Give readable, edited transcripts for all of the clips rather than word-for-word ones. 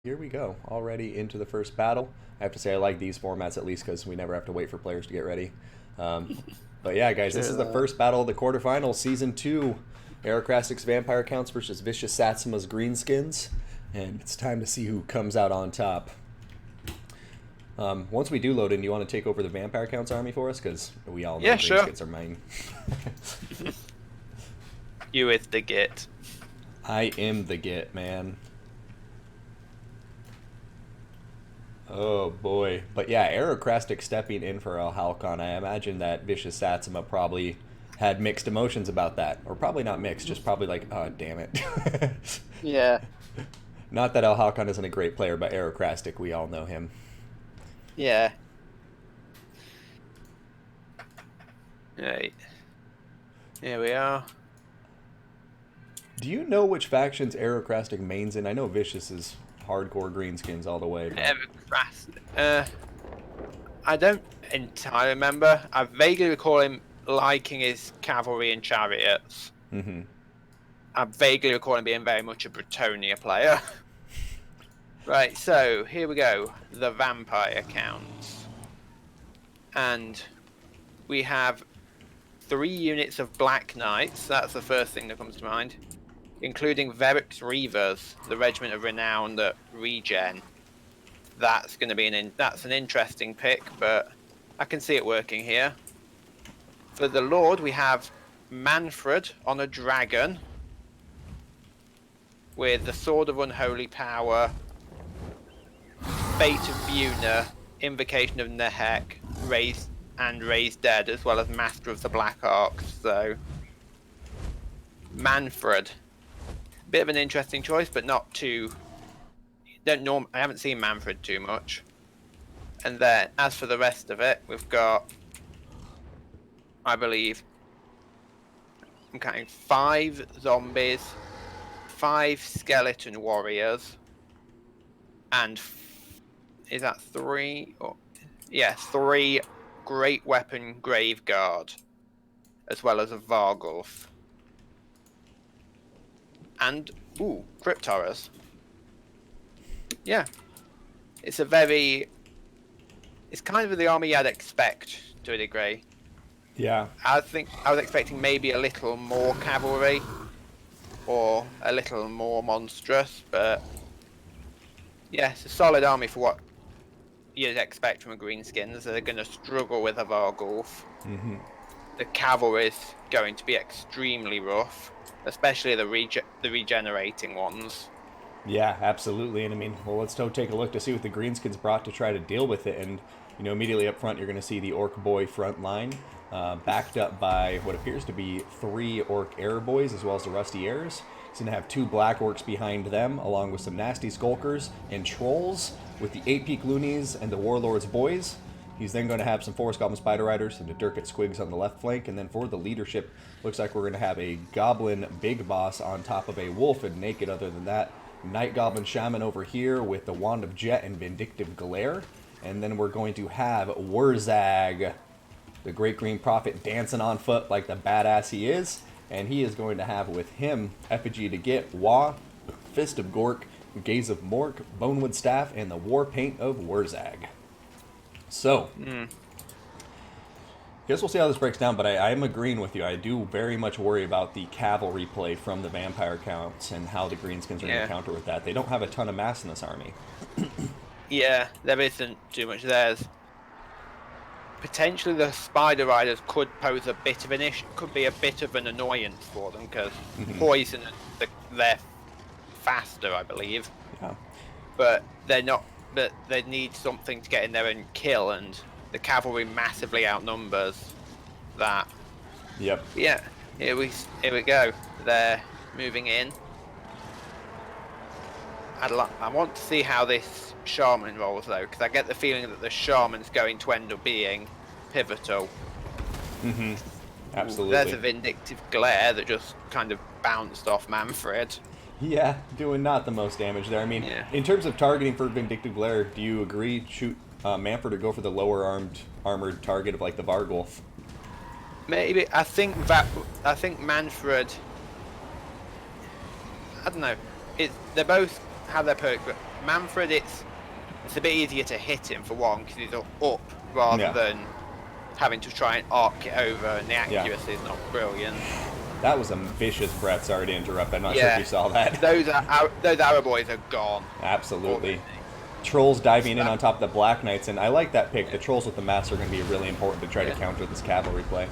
Here we go, already into the first battle. I have to say I like these formats at least because we never have to wait for players to get ready. Um, but yeah, guys, this True is the that. first battle of the quarterfinals, Season 2. Aerocrastic's Vampire Counts versus Vicious Satsuma's Greenskins. And it's time to see who comes out on top. Once we do load in, you want to take over the Vampire Counts army for us? Because we all know Yeah, sure. Greenskins are mine. You is the git. I am the Git, man. Oh boy. But yeah, Aerocrastic stepping in for El Halcon. I imagine that Vicious Satsuma probably had mixed emotions about that. Or probably not mixed, just probably like, oh, damn it. Yeah, Not that El Halcon isn't a great player, but Aerocrastic, we all know him. yeah. Right. Here we are. Do you know which factions Aerocrastic mains in? I know Vicious is hardcore greenskins all the way, but Evercrest. I don't entirely remember. I vaguely recall him liking his cavalry and chariots. hmm I vaguely recall him being very much a Bretonia player. Right, so here we go. The vampire counts. And we have 3 units of Black Knights. That's the first thing that comes to mind. Including Verrick's Reavers, the regiment of renown that regen. That's going to be that's an interesting pick, but I can see it working here. For the Lord, we have Manfred on a dragon with the Sword of Unholy Power, Fate of Buna, Invocation of Nehek, Raised Dead, as well as Master of the Black Arcs. So Manfred, bit of an interesting choice, but not too. I haven't seen Manfred too much. And then, as for the rest of it, we've got, I believe, I'm counting 5 zombies, 5 skeleton warriors, and is that 3? Or, yeah, 3 great weapon grave guard, as well as a Vargulf. And, ooh, Cryptoras. Yeah. It's kind of the army I'd expect to a degree. yeah. I think I was expecting maybe a little more cavalry or a little more monstrous, but yeah, it's a solid army for what you'd expect from a Greenskins. They're going to struggle with a Vargulf. hmm The cavalry's going to be extremely rough, especially the regenerating ones. Yeah, absolutely. And I mean, well, let's go take a look to see what the Greenskins brought to try to deal with it. And, immediately up front, you're going to see the Orc Boy front line, backed up by what appears to be 3 Orc Air Boys, as well as the Rusty Airs. He's going to have 2 Black Orcs behind them, along with some nasty Skulkers and Trolls, with the 8 Peak Loonies and the Warlord's Boys. He's then going to have some Forest Goblin Spider Riders and the Durkat Squigs on the left flank. And then for the leadership, looks like we're going to have a Goblin Big Boss on top of a Wolf and Naked. Other than that, Night Goblin Shaman over here with the Wand of Jet and Vindictive Glare. And then we're going to have Wurzag, the Great Green Prophet, dancing on foot like the badass he is. And he is going to have with him Effigy to Get, Wa, Fist of Gork, Gaze of Mork, Bonewood Staff, and the War Paint of Wurzag. So, guess we'll see how this breaks down, but I am agreeing with you. I do very much worry about the cavalry play from the vampire counts and how the Greenskins are going to counter with that. They don't have a ton of mass in this army. Yeah, there isn't too much there. Potentially the Spider Riders could pose a bit of an issue, could be a bit of an annoyance for them, because poison, they're faster, I believe. Yeah. But they're not. But they need something to get in there and kill, and the cavalry massively outnumbers that. Yep. Yeah, here we go. They're moving in. I want to see how this shaman rolls though, because I get the feeling that the shaman's going to end up being pivotal. Absolutely. There's a vindictive glare that just kind of bounced off Manfred. Yeah, doing not the most damage there. I mean, Yeah. in terms of targeting for Vindictive Glare, do you agree? Shoot Manfred or go for the lower armored target of like the Vargulf? Maybe I think Manfred. I don't know. They're both have their perks, but Manfred, it's a bit easier to hit him for one because he's up rather than having to try and arc it over, and the accuracy is not brilliant. That was a vicious breath. Sorry to interrupt. I'm not sure if you saw that. Those arrow boys are gone. Absolutely. Trolls diving in on top of the Black Knights, and I like that pick. The Trolls with the mass are going to be really important to try to counter this cavalry play.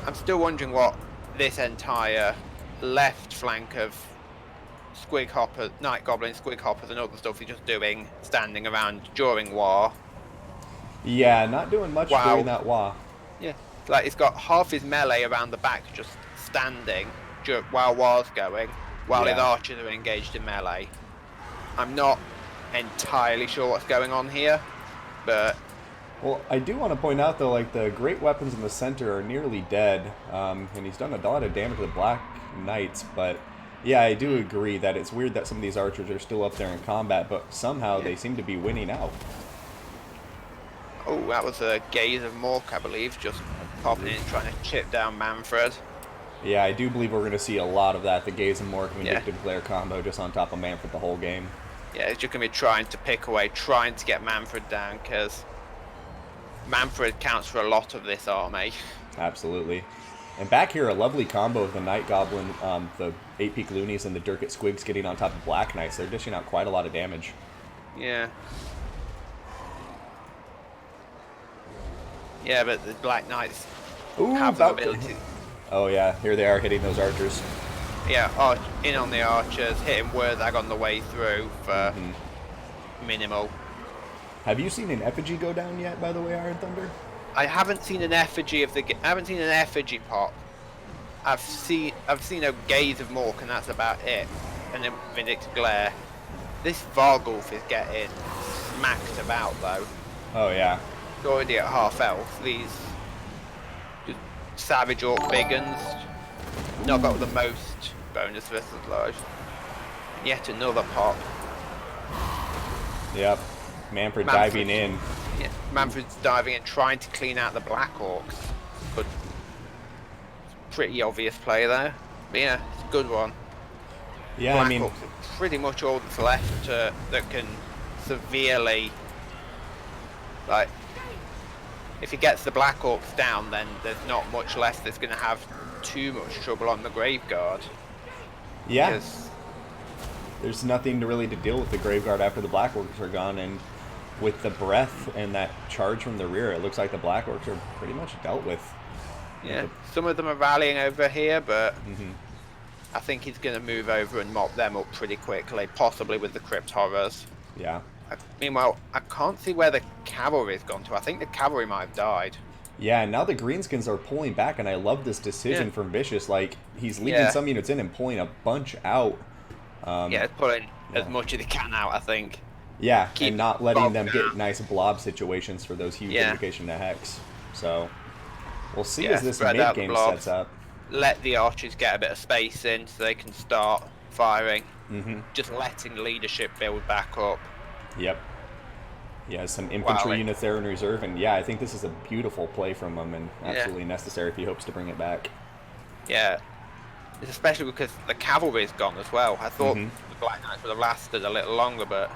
I'm still wondering what this entire left flank of Squig Hopper, Night Goblin, Squig Hoppers and other stuff is just doing, standing around during war. Yeah, not doing much during that war. Yeah, like it's got half his melee around the back just standing while war's going, while his archers are engaged in melee. I'm not entirely sure what's going on here, but... Well, I do want to point out, though, like, the great weapons in the center are nearly dead, and he's done a lot of damage to the Black Knights, but... Yeah, I do agree that it's weird that some of these archers are still up there in combat, but somehow they seem to be winning out. Oh, that was a Gaze of Mork, I believe, just popping in, trying to chip down Manfred. Yeah, I do believe we're going to see a lot of that, the Gaze and Mork Vindictive Glare combo just on top of Manfred the whole game. Yeah, it's just going to be trying to pick away, trying to get Manfred down, because Manfred counts for a lot of this army. Absolutely. And back here, a lovely combo of the Night Goblin, the 8-Peak Loonies, and the Durkit Squigs getting on top of Black Knights. They're dishing out quite a lot of damage. Yeah. Yeah, but the Black Knights have the ability. Oh yeah, here they are hitting those archers. Yeah, in on the archers, hitting Wurzag on the way through for minimal. Have you seen an effigy go down yet, by the way, Iron Thunder? I haven't seen an effigy of I haven't seen an effigy pop. I've seen a Gaze of Mork, and that's about it. And then Vindictive Glare. This Vargulf is getting smacked about though. Oh yeah. It's already at half health. These just savage orc biggins not got the most bonus versus large. Yet another pop. Yep. Manfred diving in. Yeah, Manfred's diving in, trying to clean out the Black Orcs. But pretty obvious play there. But yeah, it's a good one. Yeah, Black I mean, Orcs are pretty much all that's left that can severely, like, if he gets the Black Orcs down, then there's not much left that's going to have too much trouble on the Graveguard. Yeah. Because there's nothing really to deal with the Graveguard after the Black Orcs are gone, and with the breath and that charge from the rear, it looks like the Black Orcs are pretty much dealt with. Yeah, some of them are rallying over here, but I think he's going to move over and mop them up pretty quickly, possibly with the Crypt Horrors. Yeah. Meanwhile, I can't see where the cavalry's gone to. I think the cavalry might have died. Yeah, and now the Greenskins are pulling back, and I love this decision from Vicious. Like, he's leaving some units in and pulling a bunch out. Yeah, pulling as much as he can out, I think. Yeah, and not letting them get nice blob situations for those huge invocation to Hex. So, we'll see as this mid-game sets up. Let the archers get a bit of space in so they can start firing. Just letting leadership build back up. Yep. Yeah, some infantry units there in reserve, and yeah, I think this is a beautiful play from him and absolutely necessary if he hopes to bring it back. Yeah, especially because the cavalry's gone as well. I thought the Black Knights would have lasted a little longer, but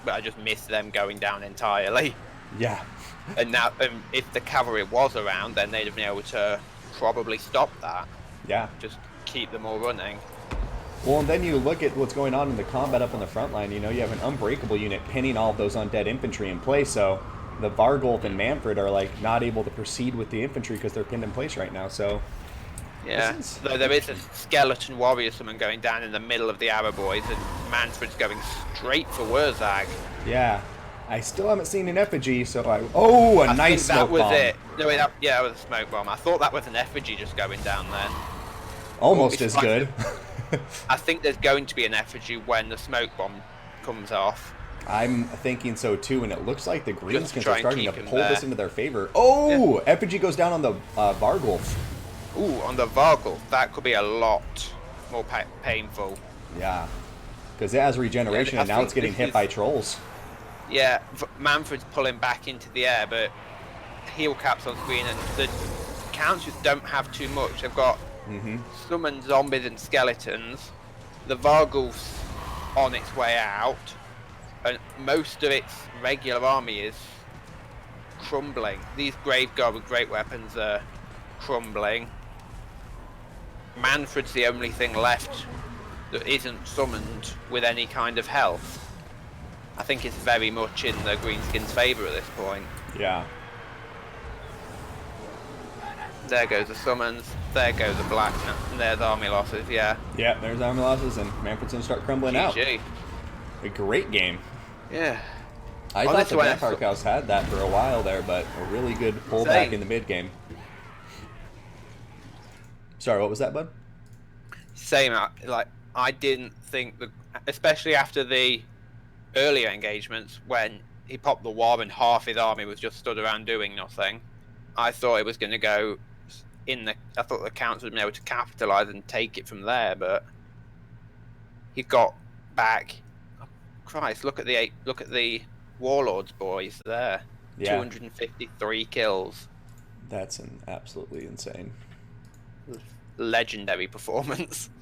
I just missed them going down entirely. Yeah. And now, if the cavalry was around, then they'd have been able to probably stop that. Yeah. Just keep them all running. Well, and then you look at what's going on in the combat up on the front line. You know, you have an Unbreakable unit pinning all of those undead infantry in place, so the Vargulf and Manfred are, like, not able to proceed with the infantry because they're pinned in place right now, so... Yeah, though there is a skeleton warrior summon going down in the middle of the arrow boys, and Manfred's going straight for Wurzag. Yeah. I still haven't seen an effigy, so I nice smoke bomb. That was it. No, wait, that was a smoke bomb. I thought that was an effigy just going down there. Almost as good. I think there's going to be an effigy when the smoke bomb comes off. I'm thinking so too, and it looks like the Greenskins are starting to pull this into their favor. Effigy goes down on the Vargulf. Ooh, on the Vargulf. That could be a lot more painful. Yeah, because it has regeneration, and now it's getting hit by trolls. Yeah, Manfred's pulling back into the air, but heal caps on screen, and the counts just don't have too much. They've got summoned zombies and skeletons. The Vargulf's on its way out, and most of its regular army is crumbling. These Grave Guard with great weapons are crumbling. Manfred's the only thing left that isn't summoned with any kind of health. I think it's very much in the Greenskins' favour at this point. Yeah. There goes the summons, there goes the black, and there's army losses, yeah. Yeah, there's army losses, and Manfred's going to start crumbling out. GG. A great game. Yeah. I thought the Vampire Cows had that for a while there, but a really good pullback in the mid game. Sorry, what was that, bud? Same, like, I didn't think, especially after the earlier engagements, when he popped the war and half his army was just stood around doing nothing, I thought it was going to go I thought the Counts would be able to capitalise and take it from there, but he got back. Oh, Christ, look at the Warlords boys there. Yeah. 253 kills. That's absolutely insane. Legendary performance.